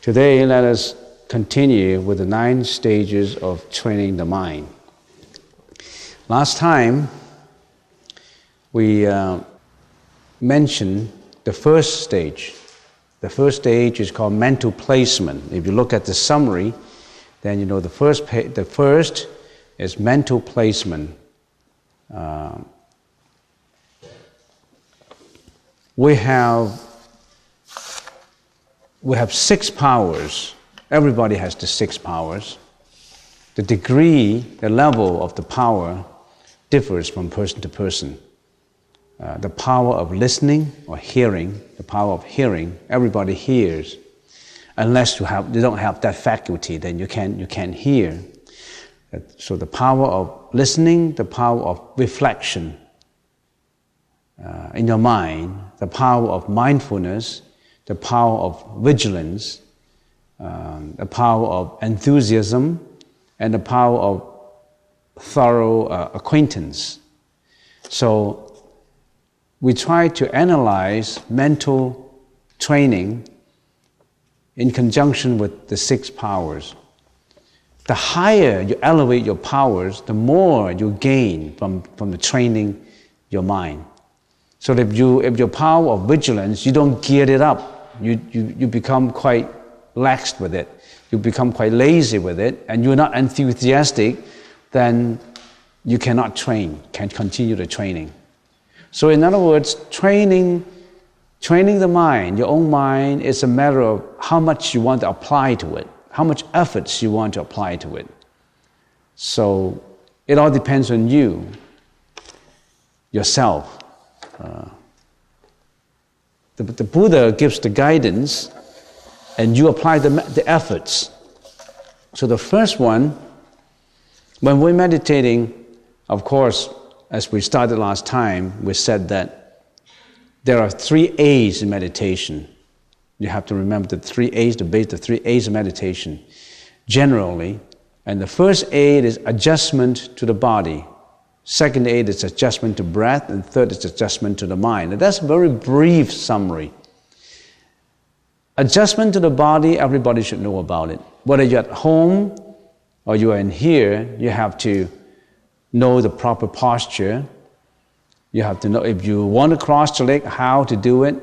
Today, let us continue with the 9 stages of training the mind. Last time, we mentioned the first stage. The first stage is called mental placement. If you look at the summary, then you know the first is mental placement. We have 6 powers. Everybody has the 6 powers. The degree, the level of the power differs from person to person. The power of listening or hearing, the power of hearing, everybody hears. Unless you don't have that faculty, then you can't hear. So the power of listening, the power of reflection in your mind, the power of mindfulness, the power of vigilance, the power of enthusiasm, and the power of thorough acquaintance. So we try to analyze mental training in conjunction with the 6 powers. The higher you elevate your powers, the more you gain from the training your mind. So if your power of vigilance, you don't gear it up, you become quite lax with it, you become quite lazy with it, and you're not enthusiastic, then you cannot can't continue the training. So in other words, training the mind, your own mind, is a matter of how much you want to apply to it, how much efforts you want to apply to it. So it all depends on you, yourself. The Buddha gives the guidance and you apply the efforts. So the first one, when we're meditating, of course, as we started last time, we said that there are 3 A's in meditation. You have to remember the 3 A's, the 3 A's of meditation, generally. And the first A is adjustment to the body. Second A is adjustment to breath, and third is adjustment to the mind. And that's a very brief summary. Adjustment to the body, everybody should know about it. Whether you're at home or you are in here, you have to know the proper posture. You have to know if you want to cross the leg, how to do it.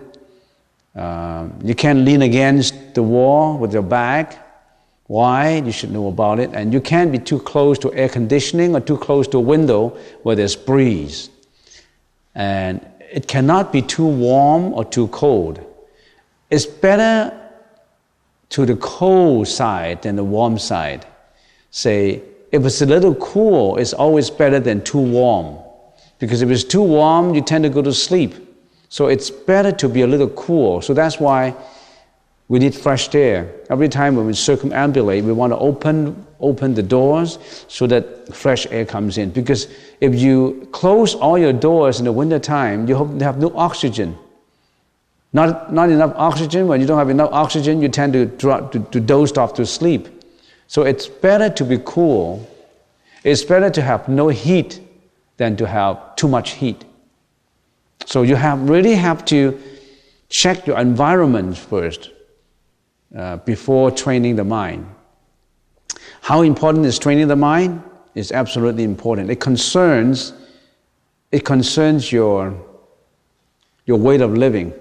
You can't lean against the wall with your back. Why? You should know about it. And you can't be too close to air conditioning or too close to a window where there's breeze. And it cannot be too warm or too cold. It's better to the cold side than the warm side. Say, if it's a little cool, it's always better than too warm. Because if it's too warm, you tend to go to sleep. So it's better to be a little cool. So that's why we need fresh air. Every time when we circumambulate, we want to open the doors so that fresh air comes in. Because if you close all your doors in the winter time, you have no oxygen. Not enough oxygen. When you don't have enough oxygen, you tend to doze off to sleep. So it's better to be cool. It's better to have no heat than to have too much heat. So you really have to check your environment first before training the mind. How important is training the mind? It's absolutely important. It concerns your way of living.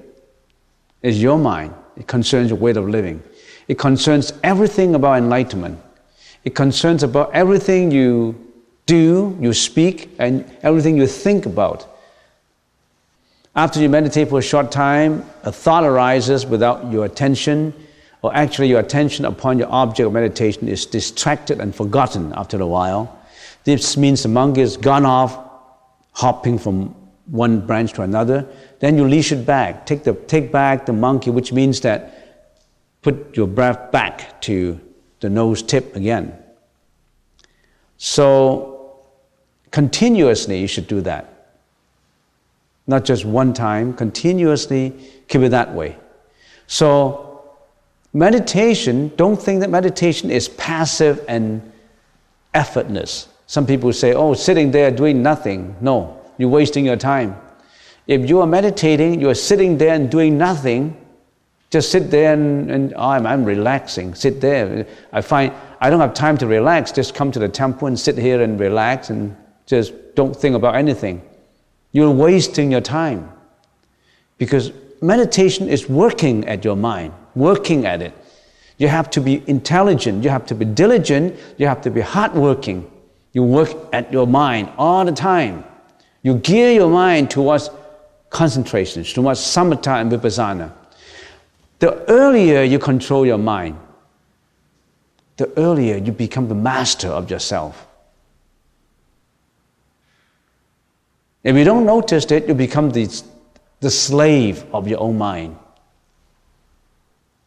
It's your mind. It concerns your way of living. It concerns everything about enlightenment. It concerns about everything you do, you speak, and everything you think about. After you meditate for a short time, a thought arises without your attention, or actually your attention upon your object of meditation is distracted and forgotten after a while. This means the monkey has gone off, hopping from one branch to another. Then you leash it back. Take back the monkey, which means that put your breath back to the nose tip again. So continuously you should do that. Not just one time, continuously keep it that way. So meditation, don't think that meditation is passive and effortless. Some people say, oh, sitting there doing nothing. No, you're wasting your time. If you are meditating, you are sitting there and doing nothing, Just sit there and I'm relaxing. Sit there. I find I don't have time to relax. Just come to the temple and sit here and relax and just don't think about anything. You're wasting your time. Because meditation is working at your mind, working at it. You have to be intelligent, you have to be diligent, you have to be hardworking. You work at your mind all the time. You gear your mind towards concentration, towards samatha and vipassana. The earlier you control your mind, the earlier you become the master of yourself. If you don't notice it, you become the slave of your own mind.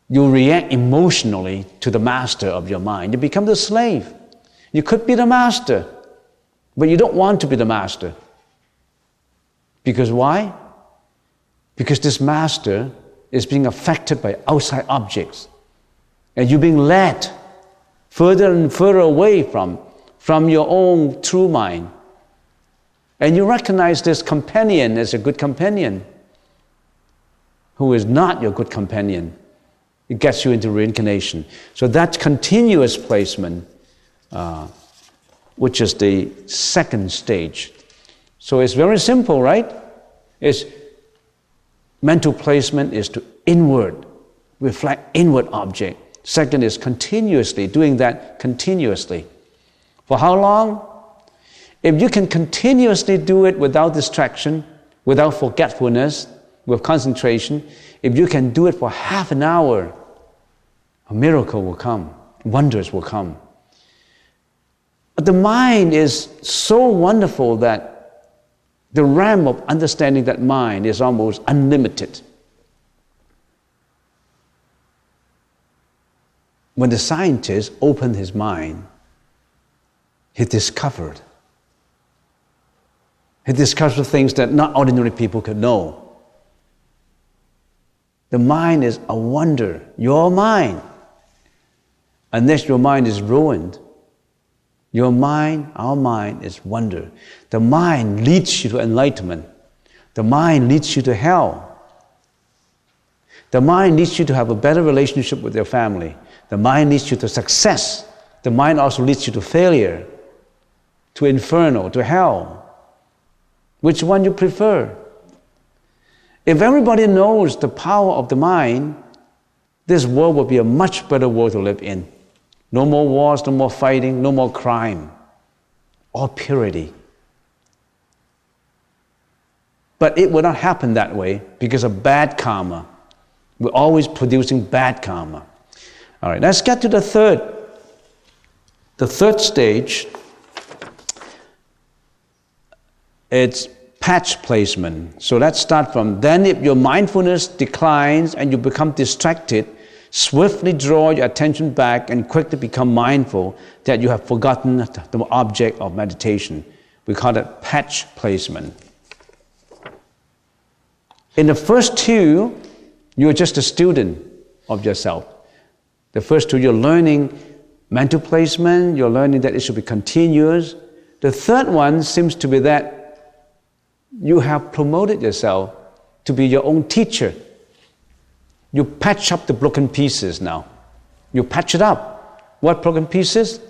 You react emotionally to the master of your mind. You become the slave. You could be the master, but you don't want to be the master. Because why? Because this master is being affected by outside objects. And you're being led further and further away from your own true mind. And you recognize this companion as a good companion, who is not your good companion. It gets you into reincarnation. So that continuous placement, which is the second stage. So it's very simple, right? It's mental placement is to inward, reflect inward object. Second is continuously, doing that continuously. For how long? If you can continuously do it without distraction, without forgetfulness, with concentration, if you can do it for half an hour, a miracle will come, wonders will come. But the mind is so wonderful that the realm of understanding that mind is almost unlimited. When the scientist opened his mind, he discovered things that not ordinary people could know. The mind is a wonder. Your mind, unless your mind is ruined, your mind, our mind is wonder. The mind leads you to enlightenment. The mind leads you to hell. The mind leads you to have a better relationship with your family. The mind leads you to success. The mind also leads you to failure, to inferno, to hell. Which one you prefer? If everybody knows the power of the mind, this world will be a much better world to live in. No more wars, no more fighting, no more crime. All purity. But it will not happen that way because of bad karma. We're always producing bad karma. All right, let's get to the third stage. It's patch placement. So let's start from then. If your mindfulness declines and you become distracted, swiftly draw your attention back and quickly become mindful that you have forgotten the object of meditation. We call it patch placement. In the first two, you're just a student of yourself. The first two, you're learning mental placement, you're learning that it should be continuous. The third one seems to be that you have promoted yourself to be your own teacher. You patch up the broken pieces now. You patch it up. What broken pieces?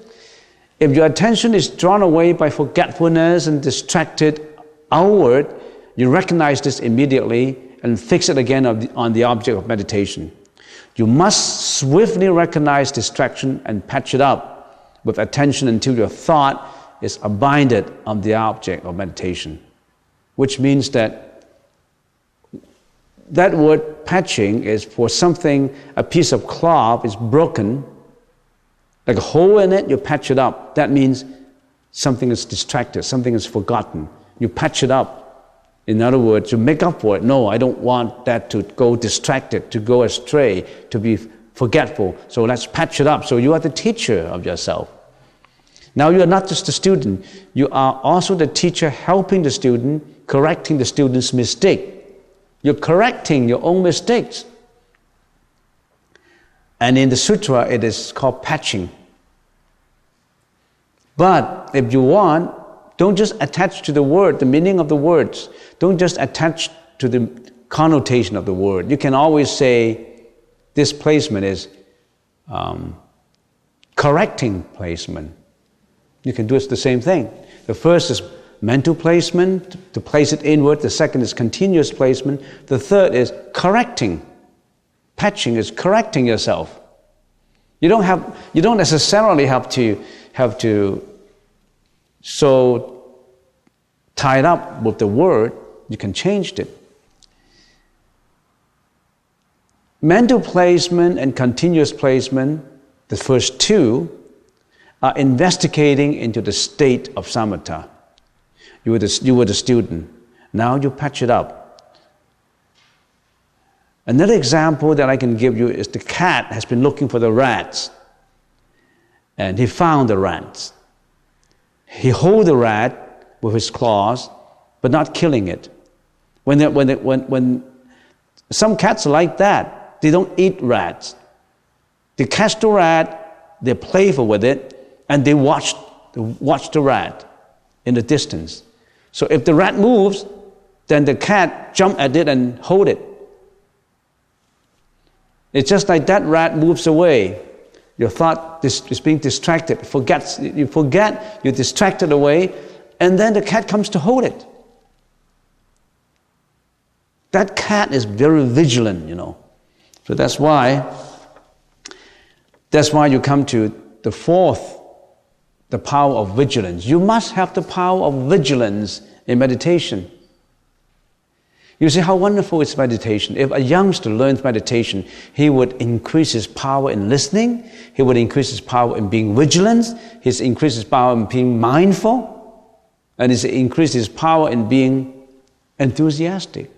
If your attention is drawn away by forgetfulness and distracted outward, you recognize this immediately and fix it again on the object of meditation. You must swiftly recognize distraction and patch it up with attention until your thought is abided on the object of meditation. Which means that word patching is for something, a piece of cloth is broken, like a hole in it, you patch it up. That means something is distracted, something is forgotten. You patch it up. In other words, you make up for it. No, I don't want that to go distracted, to go astray, to be forgetful. So let's patch it up. So you are the teacher of yourself. Now you are not just the student. You are also the teacher helping the student, correcting the student's mistake. You're correcting your own mistakes. And in the sutra, it is called patching. But if you want, don't just attach to the word, the meaning of the words. Don't just attach to the connotation of the word. You can always say, this placement is correcting placement. You can do it the same thing. The first is mental placement, to place it inward. The second is continuous placement. The third is correcting. Patching is correcting yourself. You don't necessarily have to so tied up with the word. You can change it. Mental placement and continuous placement, the first two, are investigating into the state of samatha. You were the student. Now you patch it up. Another example that I can give you is the cat has been looking for the rats, and he found the rats. He holds the rat with his claws, but not killing it. When some cats are like that, they don't eat rats. They catch the rat, they play with it, and they watch the rat in the distance. So if the rat moves, then the cat jump at it and hold it. It's just like that rat moves away. Your thought is being distracted. You forget, you're distracted away, and then the cat comes to hold it. That cat is very vigilant, So that's why you come to the fourth, the power of vigilance. You must have the power of vigilance in meditation. You see how wonderful is meditation. If a youngster learns meditation, he would increase his power in listening, he would increase his power in being vigilant, he increase his power in being mindful, and he increase his power in being enthusiastic.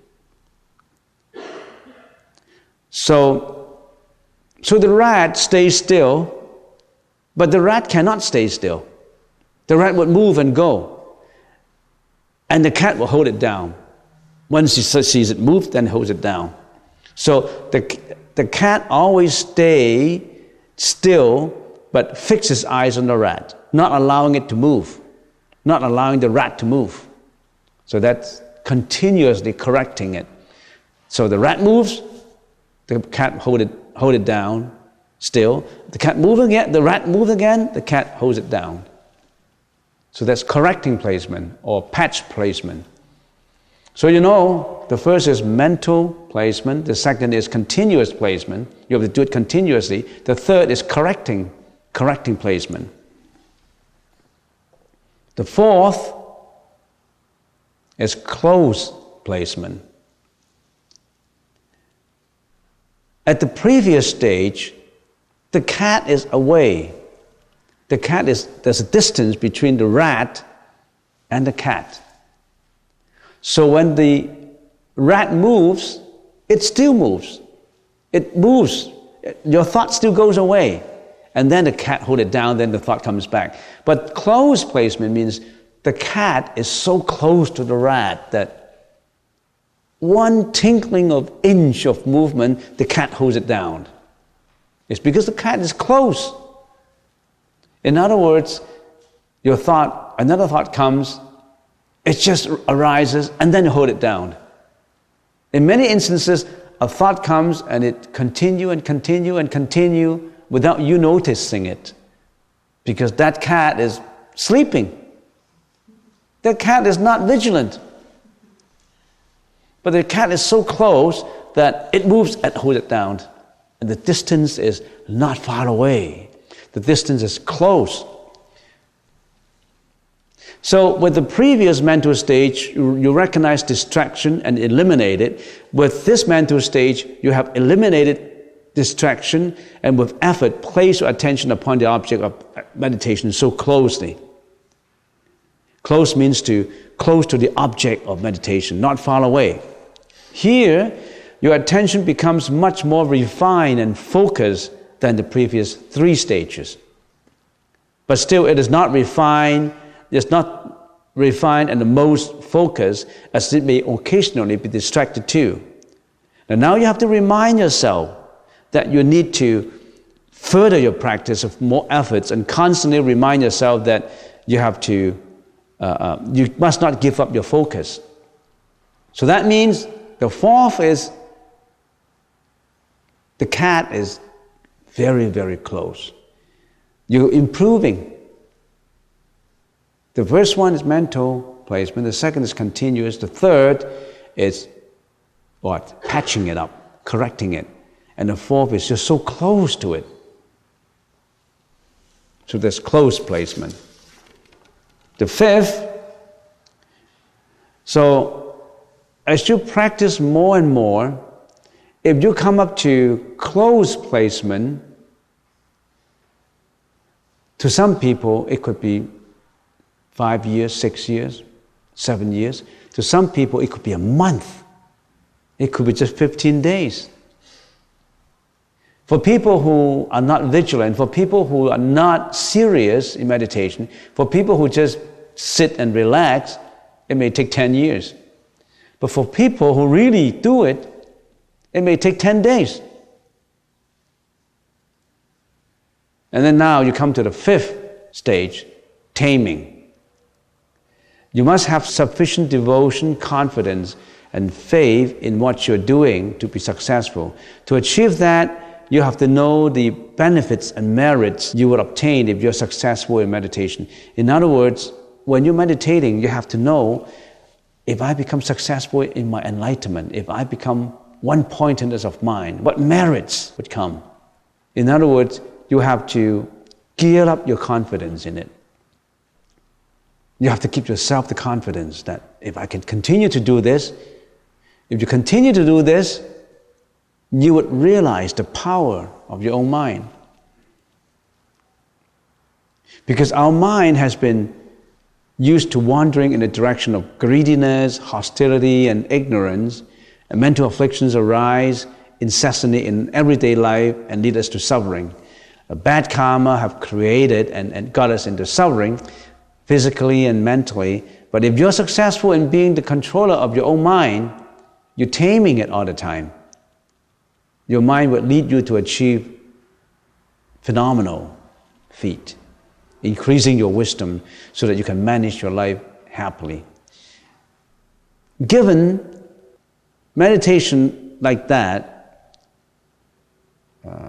So the rat stays still, but the rat cannot stay still. The rat would move and go, and the cat will hold it down. Once he sees it move, then holds it down. So the cat always stays still, but fixes eyes on the rat, not allowing it to move, not allowing the rat to move. So that's continuously correcting it. So the rat moves, the cat hold it down still. The cat moves again, the rat moves again, the cat holds it down. So that's correcting placement or patch placement. So the first is mental placement, the second is continuous placement. You have to do it continuously. The third is correcting placement. The fourth is close placement. At the previous stage, the cat is away. There's a distance between the rat and the cat. So when the rat moves, it still moves. It moves. Your thought still goes away. And then the cat holds it down, then the thought comes back. But close placement means the cat is so close to the rat that one tinkling of inch of movement, the cat holds it down. It's because the cat is close. In other words, another thought comes, it just arises, and then you hold it down. In many instances, a thought comes and it continue and continue and continue without you noticing it, because that cat is sleeping. That cat is not vigilant. But the cat is so close that it moves and holds it down. And the distance is not far away. The distance is close. So with the previous mental stage, you recognize distraction and eliminate it. With this mental stage, you have eliminated distraction, and with effort, place your attention upon the object of meditation so closely. Close means close to the object of meditation, not far away. Here, your attention becomes much more refined and focused than the previous three stages. But still, it is not refined. It's not refined and the most focused, as it may occasionally be distracted too. Now you have to remind yourself that you need to further your practice of more efforts, and constantly remind yourself that you have to, you must not give up your focus. So that means the fourth is The cat is very, very close. You're improving. The first one is mental placement. The second is continuous. The third is what? Patching it up, correcting it. And the fourth is just so close to it. So there's close placement. The fifth, so as you practice more and more, if you come up to close placement, to some people it could be 5 years, 6 years, 7 years. To some people it could be a month. It could be just 15 days. For people who are not vigilant, for people who are not serious in meditation, for people who just sit and relax, it may take 10 years. But for people who really do it, it may take 10 days. And then now you come to the fifth stage, taming. You must have sufficient devotion, confidence, and faith in what you're doing to be successful. To achieve that, you have to know the benefits and merits you will obtain if you're successful in meditation. In other words, when you're meditating, you have to know, if I become successful in my enlightenment, if I become one-pointedness of mind, what merits would come? In other words, you have to gear up your confidence in it. You have to give yourself the confidence that if I can continue to do this, if you continue to do this, you would realize the power of your own mind. Because our mind has been used to wandering in the direction of greediness, hostility, and ignorance, and mental afflictions arise incessantly in everyday life and lead us to suffering. A bad karma have created and got us into suffering, physically and mentally. But if you're successful in being the controller of your own mind, you're taming it all the time. Your mind would lead you to achieve phenomenal feat, increasing your wisdom so that you can manage your life happily. Given meditation like that,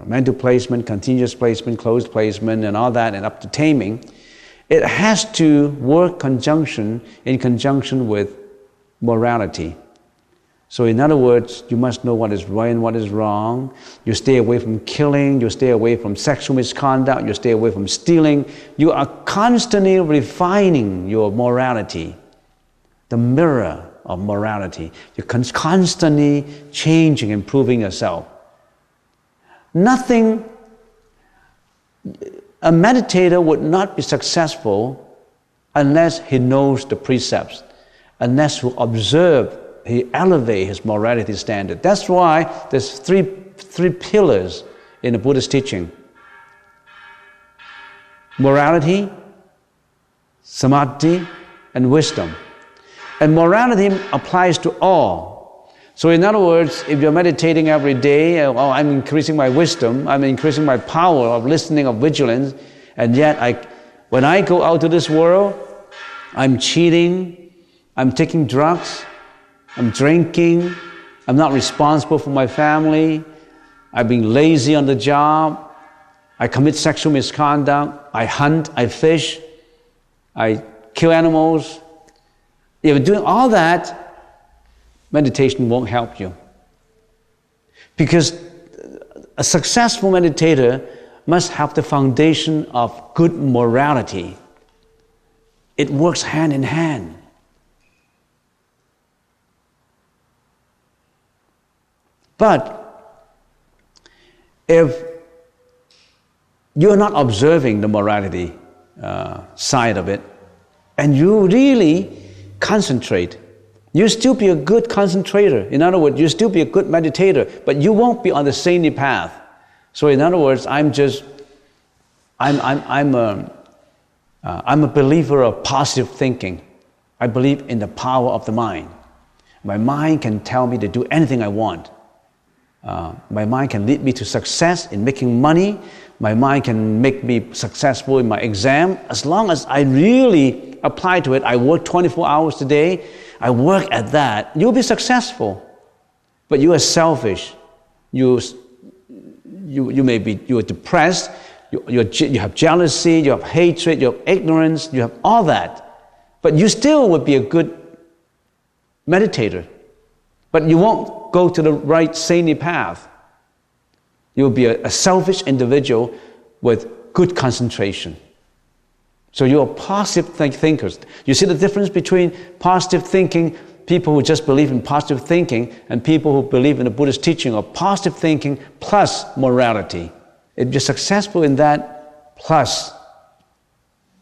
mental placement, continuous placement, closed placement, and all that, and up to taming, it has to work in conjunction with morality. So in other words, you must know what is right and what is wrong. You stay away from killing, you stay away from sexual misconduct, you stay away from stealing. You are constantly refining your morality, the mirror of morality. You're constantly changing, improving yourself. A meditator would not be successful unless he knows the precepts, unless he elevates his morality standard. That's why there's three pillars in the Buddhist teaching: morality, samadhi, and wisdom. And morality applies to all. So in other words, if you're meditating every day, I'm increasing my wisdom, I'm increasing my power of listening, of vigilance, and yet when I go out to this world, I'm cheating, I'm taking drugs, I'm drinking, I'm not responsible for my family, I'm being lazy on the job, I commit sexual misconduct, I hunt, I fish, I kill animals. If you're doing all that, meditation won't help you. Because a successful meditator must have the foundation of good morality. It works hand in hand. But if you're not observing the morality side of it, and you really concentrate, you'll still be a good concentrator. In other words, you'll still be a good meditator, but you won't be on the saintly path. So in other words, I'm a believer of positive thinking. I believe in the power of the mind. My mind can tell me to do anything I want. My mind can lead me to success in making money. My mind can make me successful in my exam. As long as I really apply to it, I work 24 hours a day, I work at that, you'll be successful. But you are selfish. You you're depressed, you have jealousy, you have hatred, you have ignorance, you have all that. But you still would be a good meditator. But you won't go to the right saintly path. You'll be a selfish individual with good concentration. So you're positive thinkers. You see the difference between positive thinking, people who just believe in positive thinking, and people who believe in the Buddhist teaching of positive thinking plus morality. If you're successful in that, plus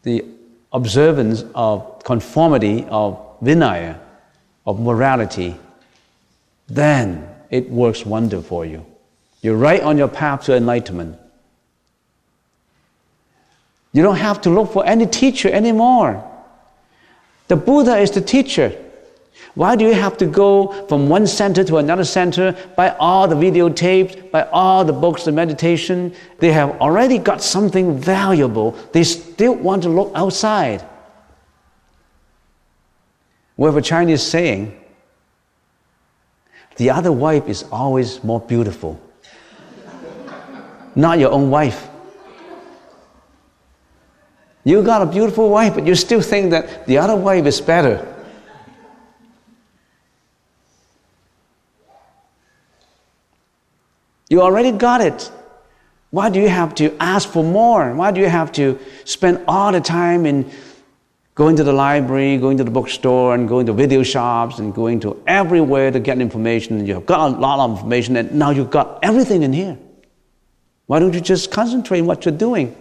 the observance of conformity of Vinaya, of morality, then it works wonder for you. You're right on your path to enlightenment. You don't have to look for any teacher anymore. The Buddha is the teacher. Why do you have to go from one center to another center, buy all the videotapes, buy all the books of meditation? They have already got something valuable. They still want to look outside. We have a Chinese saying, the other wife is always more beautiful. Not your own wife. You got a beautiful wife, but you still think that the other wife is better. You already got it. Why do you have to ask for more? Why do you have to spend all the time in going to the library, going to the bookstore, and going to video shops, and going to everywhere to get information? You have got a lot of information, and now you've got everything in here. Why don't you just concentrate on what you're doing?